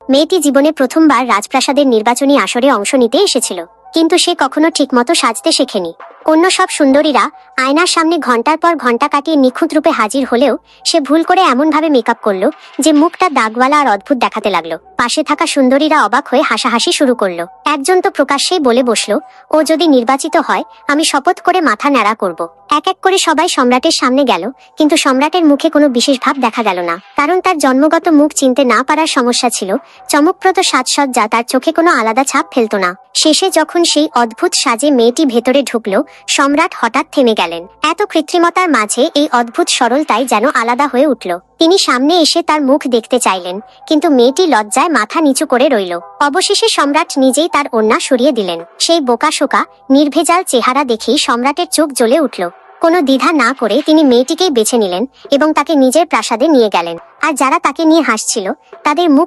মেয়েটি জীবনে প্রথমবার রাজপ্রাসাদের নির্বাচনী আসরে অংশ নিতে এসেছিল, কিন্তু সে কখনো ঠিকমতো সাজতে শেখেনি। অন্য সব সুন্দরীরা আয়নার সামনে ঘন্টার পর ঘন্টা কাটিয়ে নিখুঁত রূপে হাজির হলেও সে ভুল করে এমনভাবে মেকআপ করলো যে মুখটা দাগওয়ালা আর অদ্ভুত দেখাতে লাগলো। পাশে থাকা সুন্দরীরা অবাক হয়ে হাসাহাসি শুরু করলো। একজন তো প্রকাশ্যেই বলে বসলো, ও যদি নির্বাচিত হয় আমি শপথ করে মাথা ন্যাড়া করব। এক এক করে সবাই সম্রাটের সামনে গেল, কিন্তু সম্রাটের মুখে কোনো বিশেষ ভাব দেখা গেল না, কারণ তার জন্মগত মুখ চিনতে না পারার সমস্যা ছিল। চমকপ্রদ সাজসজ্জা তার চোখে কোনো আলাদা ছাপ ফেলত না। শেষে যখন সেই অদ্ভুত সাজে মেয়েটি ভেতরে ঢুকলো, সম্রাট হঠাৎ থেমে গেলেন। এত কৃত্রিমতার মাঝে এই অদ্ভুত সরলতাই যেন আলাদা হয়ে উঠল। তিনি সামনে এসে তার মুখ দেখতে চাইলেন, কিন্তু মেয়েটি লজ্জায় মাথা নিচু করে রইল। অবশেষে সম্রাট নিজেই তার ওড়না সরিয়ে দিলেন। সেই বোকাশোকা নির্ভেজাল চেহারা দেখেই সম্রাটের চোখ জ্বলে উঠল। কোনো দ্বিধা না করে তিনি মেয়েটিকেই বেছে নিলেন এবং তাকে নিজের প্রাসাদে নিয়ে গেলেন। আর যারা তাকে নিয়ে হাসছিল তাদের মুখ